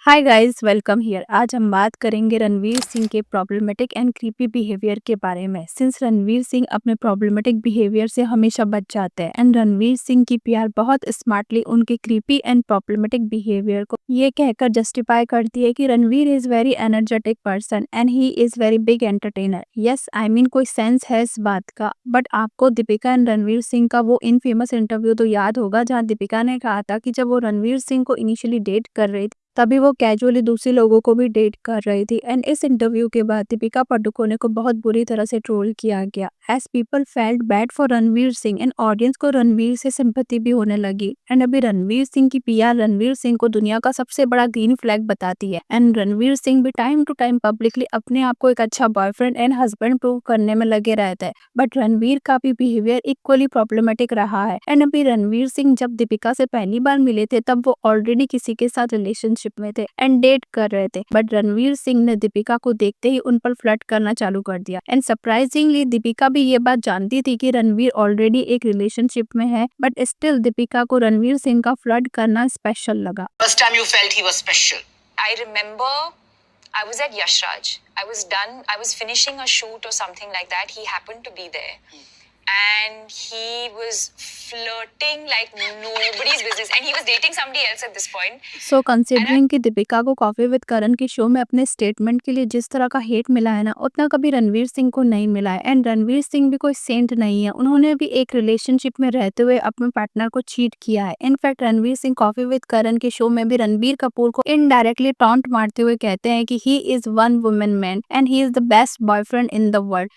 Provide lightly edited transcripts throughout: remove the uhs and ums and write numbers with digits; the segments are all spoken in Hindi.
Hi guys, welcome here. आज हम बात करेंगे रणवीर सिंह के प्रॉब्लमेटिक एंड क्रीपी बिहेवियर के बारे में। सिंस रणवीर सिंह अपने प्रॉब्लमेटिक बिहेवियर से हमेशा बच जाते हैं एंड रणवीर सिंह की पीआर बहुत स्मार्टली उनके क्रीपी एंड प्रॉब्लमेटिक बिहेवियर को ये कहकर जस्टिफाई करती है कि Ranveer is very energetic person and he is very big entertainer. Yes, I mean कोई सेंस है इस बात का, बट आपको दीपिका एंड रणवीर सिंह का वो इनफेमस इंटरव्यू तो याद होगा जहाँ दीपिका ने कहा था कि जब वो रणवीर सिंह को इनिशियली डेट कर रही थी तभी वो कैजुअली दूसरे लोगों को भी डेट कर रही थी। एंड इस इंटरव्यू के बाद दीपिका पादुकोणे को बहुत बुरी तरह से ट्रोल किया गया as people felt bad for Ranveer Singh and audience को रणवीर से सिंपैथी भी होने लगी। एंड अभी रणवीर सिंह की पीआर रणवीर सिंह को दुनिया का सबसे बड़ा ग्रीन फ्लैग बताती है एंड रणवीर सिंह भी टाइम टू टाइम पब्लिकली अपने आप को एक अच्छा बॉयफ्रेंड एंड हस्बैंड प्रूव करने में लगे रहता है। बट रणवीर का भी बिहेवियर इक्वली प्रॉब्लमेटिक रहा है। एंड अभी रणवीर सिंह जब दीपिका से पहली बार मिले थे तब वो ऑलरेडी किसी के साथ रिलेशनशिप में थे एंड डेट कर रहे थे, बट रणवीर सिंह ने दीपिका को देखते ही उन पर फ्लर्ट करना चालू कर दिया। एंड सरप्राइजिंगली दीपिका भी ये बात जानती थी कि रणवीर ऑलरेडी एक रिलेशनशिप में है, बट स्टिल दीपिका को रणवीर सिंह का फ्लर्ट करना स्पेशल लगा। First time you felt he was special? I remember I was at Yashraj. I was finishing a shoot or something like that. He happened to be there. And he was flirting like nobody's business. And he was dating somebody else at this point. So considering कि दीपिका को कॉफी विद करण के शो में अपने स्टेटमेंट के लिए जिस तरह का हेट मिला है ना, उतना कभी रणवीर सिंह को नहीं मिला है। एंड रणवीर सिंह भी कोई सेंट नहीं है, उन्होंने भी एक रिलेशनशिप में रहते हुए अपने पार्टनर को चीट किया है। In fact Ranveer Singh coffee with Karan के शो में भी रणबीर कपूर को इनडायरेक्टली टॉन्ट मारते हुए कहते हैं कि he is one women man and he is the best boyfriend in the world.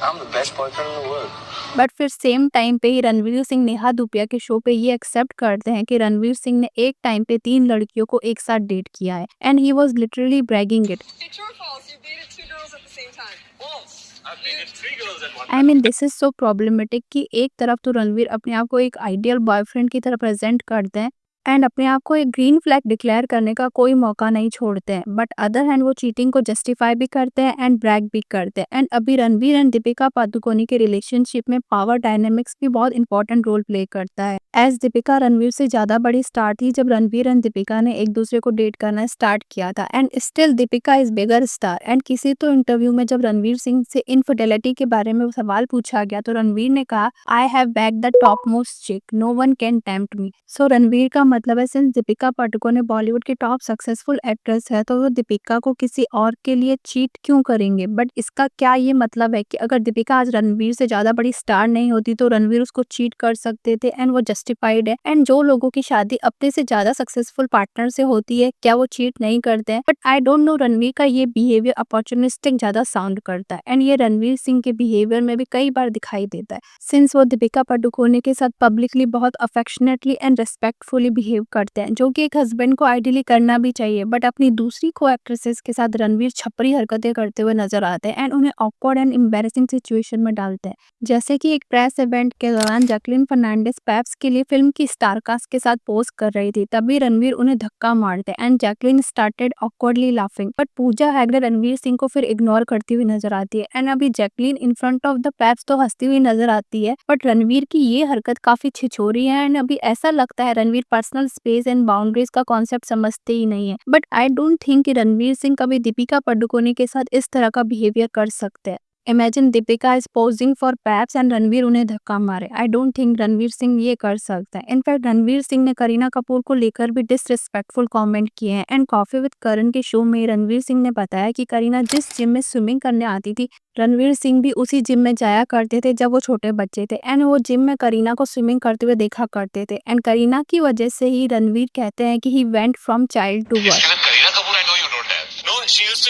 I'm the best boyfriend in the world. But फिर सेम टाइम पे ही रणवीर सिंह नेहा धूपिया के शो पे ये एक्सेप्ट करते हैं कि रणवीर सिंह ने एक टाइम पे 3 लड़कियों को एक साथ डेट किया है and he was literally bragging it. True or false? You dated two girls at the same time. False. I've dated three girls at one I mean this is so problematic कि एक तरफ तो रणवीर अपने आप को एक आइडियल बॉयफ्रेंड की तरह प्रेजेंट करते हैं एंड अपने आप को एक ग्रीन फ्लैग डिक्लेयर करने का कोई मौका नहीं छोड़ते हैं, बट अदर हैंड वो चीटिंग को जस्टिफाई भी करते हैं एंड ब्रैग भी करते हैं। एंड अभी रणवीर एंड दीपिका पादुकोणे के रिलेशनशिप में पावर डायनेमिक्स भी बहुत इंपॉर्टेंट रोल प्ले करता है। एज दीपिका रणवीर से ज्यादा बड़ी स्टार थी जब रणवीर एंड दीपिका ने एक दूसरे को डेट करना स्टार्ट किया था and still Deepika is bigger star. And किसी तो इंटरव्यू में जब रणवीर सिंह से इनफिडेलिटी के बारे में सवाल पूछा गया तो रणवीर ने कहा, I have bag the top most चिक, नो वन कैन टेम्प्ट मी। सो रणवीर का मतलब है सिंस दीपिका पादुकोणे बॉलीवुड की टॉप सक्सेसफुल एक्ट्रेस है तो वो दीपिका को किसी और के लिए चीट क्यों करेंगे। बट इसका क्या ये मतलब है कि अगर दीपिका आज रणवीर से ज्यादा बड़ी स्टार नहीं होती तो रणवीर उसको चीट कर सकते थे एंड वो जस्टिफाइड है। एंड जो लोगों की शादी अपने से ज्यादा सक्सेसफुल पार्टनर से होती है क्या वो चीट नहीं करते हैं। But I don't know, Ranveer का ये बिहेवियर अपॉर्चुनिस्टिक ज्यादा साउंड करता है एंड ये रणवीर सिंह के बिहेवियर में भी कई बार दिखाई देता है सिंस वो दीपिका पादुकोणे के साथ पब्लिकली बहुत अफेक्शनेटली एंड रेस्पेक्टफुली बिहेव करते हैं, जो कि एक हस्बैंड को आइडियली करना भी चाहिए। बट अपनी दूसरी को एक्ट्रेसेस के साथ रणवीर छपरी हरकतें करते हुए नजर आते हैं एंड उन्हें ऑकवर्ड एंड एम्बैरेसिंग सिचुएशन में डालते हैं। जैसे कि एक प्रेस इवेंट के दौरान जैकलीन फर्नांडिस पैप्स के लिए फिल्म की स्टारकास्ट के साथ पोस्ट कर रही थी, तभी रणवीर उन्हें धक्का मारते हैं and Jacqueline started awkwardly laughing. But Pooja Hegde Ranveer Singh को फिर इग्नोर करती हुई नजर आती है एंड अभी Jacqueline in front of the paps तो हंसती हुई नजर आती है, बट रणवीर की ये हरकत काफी छिछोरी है एंड अभी ऐसा लगता है Ranveer personal space and boundaries का कॉन्सेप्ट समझते ही नहीं है। बट आई डोंट थिंक कि रणवीर सिंह कभी दीपिका पादुकोणे के साथ इस तरह का बिहेवियर कर सकते हैं। Imagine Deepika is posing for paps and Ranveer उन्हें धक्का मारे। I don't think Ranveer Singh ये कर सकता है। इनफैक्ट रणवीर सिंह ने करीना कपूर को लेकर भी डिसरिस्पेक्टफुल कमेंट किए हैं एंड कॉफी विद करण के शो में रणवीर सिंह ने बताया कि करीना जिस जिम में स्विमिंग करने आती थी रणवीर सिंह भी उसी जिम में जाया करते थे जब वो छोटे बच्चे थे एंड वो जिम में करीना को स्विमिंग करते हुए देखा करते थे एंड करीना की वजह से ही रणवीर कहते हैं कि he went from child to work. Kareena Kapoor, I know you don't have. No, she used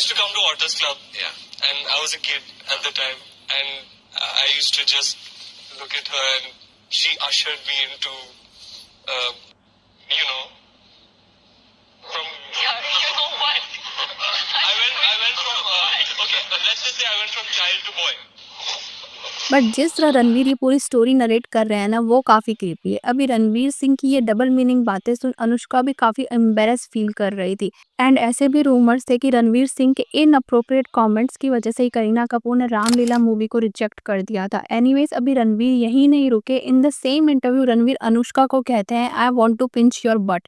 to come to Otters Club. Yeah. And I was a kid at the time, and I used to just look at her, and she ushered me into, uh, you know, from. Yeah, you know what? I went from. Okay, let's just say I went from child to boy. But जिस तरह रणवीर ये पूरी स्टोरी नरेट कर रहे हैं ना वो काफी क्रीपी है। अभी रणवीर सिंह की ये डबल मीनिंग बातें सुन अनुष्का भी काफी एम्बेरस फील कर रही थी एंड ऐसे भी रूमर्स थे कि रणवीर सिंह के इनअप्रोप्रिएट कमेंट्स की वजह से ही करीना कपूर ने रामलीला मूवी को रिजेक्ट कर दिया था। एनीवेज अभी रणवीर यही नहीं रुके, in the same interview Ranveer Anushka को कहते हैं, I want to pinch your butt.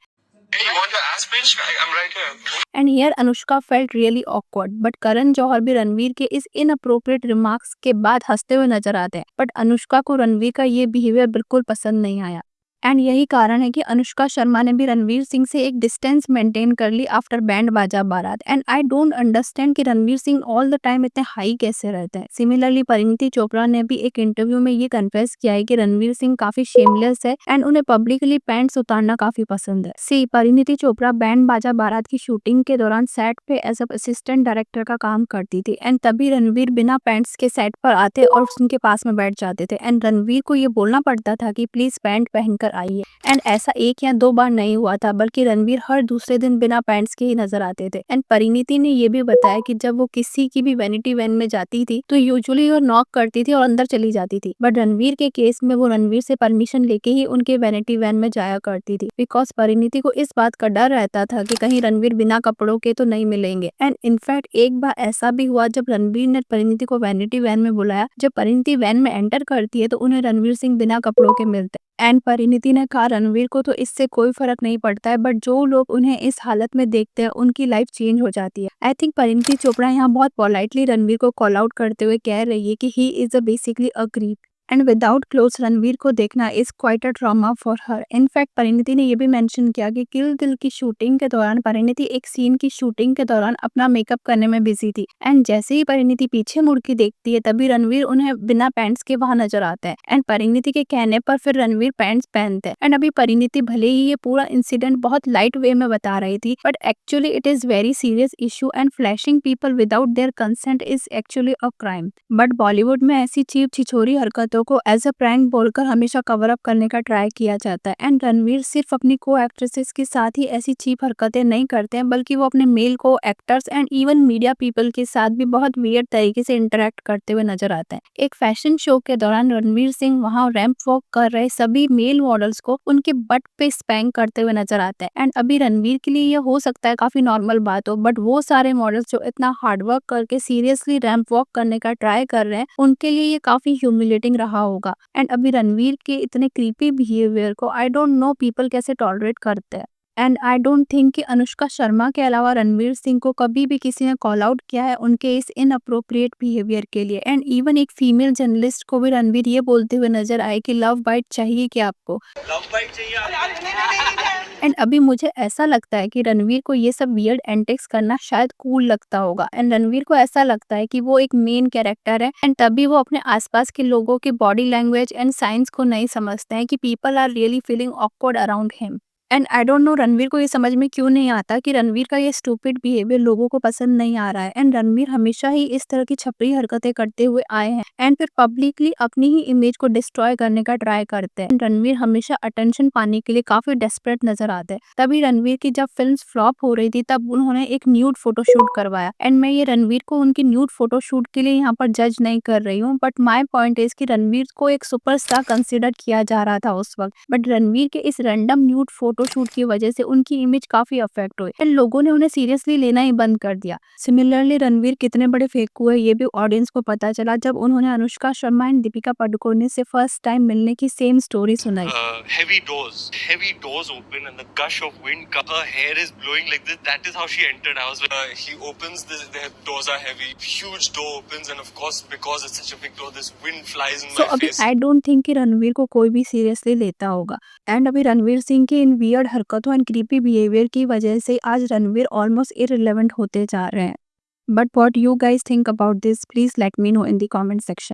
Hey, you want your ass pinched? I'm right here. And here Anushka felt really awkward, but Karan Johar भी रणवीर के इस इनअप्रोप्रिएट रिमार्क्स के बाद हंसते हुए नजर आते हैं, बट अनुष्का को रणवीर का ये बिहेवियर बिल्कुल पसंद नहीं आया। एंड यही कारण है कि अनुष्का शर्मा ने भी रणवीर सिंह से एक डिस्टेंस मेंटेन कर ली आफ्टर बैंड बाजा बारात। एंड आई डोंट अंडरस्टैंड कि Ranveer Singh all the time इतने हाई कैसे रहते हैं। सिमिलरली परिणीति चोपड़ा ने भी एक इंटरव्यू में ये कन्फेस किया है कि रणवीर सिंह काफी शेमलेस है एंड उन्हें पब्लिकली पैंट्स उतारना काफी पसंद है। सी परिणीति चोपड़ा बैंड बाजा बारात की शूटिंग के दौरान सेट पे एज अ असिस्टेंट डायरेक्टर का काम करती थी एंड तभी रणवीर बिना पैंट्स के सेट पर आते और उनके पास में बैठ जाते थे एंड रणवीर को ये बोलना पड़ता था कि प्लीज पैंट पहनकर आइए। एंड ऐसा एक या दो बार नहीं हुआ था, बल्कि रणवीर हर दूसरे दिन बिना पैंट्स के ही नजर आते थे। एंड परिणीति ने ये भी बताया कि जब वो किसी की भी वैनिटी वैन में जाती थी तो यूजुअली वो नॉक करती थी और अंदर चली जाती थी, बट रणवीर के केस में वो रणवीर से परमिशन लेके ही उनके वैनिटी वैन में जाया करती थी, बिकॉज परिणीति को इस बात का डर रहता था कि कहीं रणवीर बिना कपड़ों के तो नहीं मिलेंगे। एंड इनफैक्ट एक बार ऐसा भी हुआ जब रणवीर ने परिणीति को वैनिटी वैन में बुलाया, जब परिणीति वैन में एंटर करती है तो उन्हें रणवीर सिंह बिना कपड़ों के मिलते। एंड परिणीति ने कहा रणवीर को तो इससे कोई फर्क नहीं पड़ता है, बट जो लोग उन्हें इस हालत में देखते हैं उनकी लाइफ चेंज हो जाती है। आई थिंक परिणीति चोपड़ा यहाँ बहुत पोलाइटली रणवीर को कॉल आउट करते हुए कह रही है कि he is a basically a creep and without clothes Ranveer को देखना is quite a trauma for her. In fact Parineeti ने यह भी मेंशन किया कि किल दिल की शूटिंग के दौरान परिणीति एक सीन की शूटिंग के दौरान अपना मेकअप करने में बिजी थी एंड जैसे ही परिणीति पीछे मुड़ के देखती है तभी रणवीर उन्हें बिना पैंट्स के वहां नजर आता है एंड परिणीति के कहने पर फिर रणवीर पैंट्स पहनते हैं। एंड अभी परिणीति भले ही ये पूरा इंसिडेंट बहुत लाइट वे में बता रही थी, but actually it is very serious issue and flashing people without their consent is actually a crime. But Bollywood में ऐसी चीप छिछोरी हरकतों को एज अ प्रैंक बोलकर हमेशा कवर अप करने का ट्राई किया जाता है। एंड रणवीर सिर्फ अपनी को एक्ट्रेसेस के साथ ही ऐसी चीप हरकतें नहीं करते हैं, बल्कि वो अपने मेल को actors and even media people के साथ भी बहुत वियर्ड तरीके से इंटरेक्ट करते हुए नजर आते हैं। एक फैशन शो के दौरान रणवीर सिंह वहां रैंप वॉक कर रहे सभी मेल मॉडल्स को उनके बट पे स्पैंक करते हुए नजर आते हैं। एंड अभी रणवीर के लिए यह हो सकता है काफी नॉर्मल बात हो, बट वो सारे मॉडल्स जो इतना हार्डवर्क करके सीरियसली रैंप वॉक करने का ट्राई कर रहे हैं उनके लिए ये काफी ह्यूमिलेटिंग रहा होगा। एंड अभी रणवीर के इतने क्रीपी बिहेवियर को आई डोंट नो पीपल कैसे टॉलरेट करते हैं। एंड आई डोंट थिंक कि अनुष्का शर्मा के अलावा रणवीर सिंह को कभी भी किसी ने कॉल आउट किया है उनके इस इनअप्रोप्रिएट बिहेवियर के लिए। एंड इवन एक फीमेल जर्नलिस्ट को भी रणवीर ये बोलते हुए नजर आए कि लव बाइट चाहिए क्या आपको। Love bite चाहिए आपको? एंड अभी मुझे ऐसा लगता है कि रणवीर को ये सब वियर्ड एंटिक्स करना शायद कूल लगता होगा एंड रणवीर को ऐसा लगता है कि वो एक मेन कैरेक्टर है एंड तभी वो अपने आसपास के लोगों की बॉडी लैंग्वेज एंड साइंस को नहीं समझते हैं कि people are really feeling awkward around him. And I don't know Ranveer को ये समझ में क्यों नहीं आता कि रणवीर का ये स्टूपिड बिहेवियर लोगों को पसंद नहीं आ रहा है। एंड रणवीर हमेशा ही इस तरह की छपरी हरकतें करते हुए आए हैं एंड फिर पब्लिकली अपनी ही इमेज को डिस्ट्रॉय करने का ट्राई करते हैं। रणवीर हमेशा अटेंशन पाने के लिए काफी डेस्परेट नजर आते हैं। तभी रणवीर की जब फिल्म फ्लॉप हो रही थी तब उन्होंने एक न्यूड फोटोशूट करवाया एंड मैं ये रणवीर को उनकी न्यूड फोटोशूट के लिए यहाँ पर जज नहीं कर रही हूँ, बट माई पॉइंट इज कि रणवीर को एक सुपरस्टार कंसिडर किया जा रहा था उस वक्त, बट रणवीर के इस रैंडम न्यूड फोटोशूट की वजह से उनकी इमेज काफी अफेक्ट हुई एंड लोगों ने उन्हें सीरियसली लेना ही बंद कर दिया। सिमिलरली रणवीर कितने बड़े फेक हुए ये भी ऑडियंस को पता चला जब उन्होंने अनुष्का शर्मा एंड दीपिका पादुकोण से फर्स्ट टाइम मिलने की सेम स्टोरी सुनाई। Heavy doors open and the gush of wind. Her hair is blowing like this. That is how she entered. I was like, he opens this. The doors are heavy. Huge door opens, and of course, because it's such a big door, this wind flies in so my अभी face. आई डोंट थिंक कि रणवीर को कोई भी सीरियसली लेता होगा। एंड अभी रणवीर सिंह की इन वियर्ड हरकतों एंड क्रीपी बिहेवियर की वजह से आज रणवीर ऑलमोस्ट इररिलेवेंट होते जा रहे हैं। But what you guys think about this, please let me know in the comment section.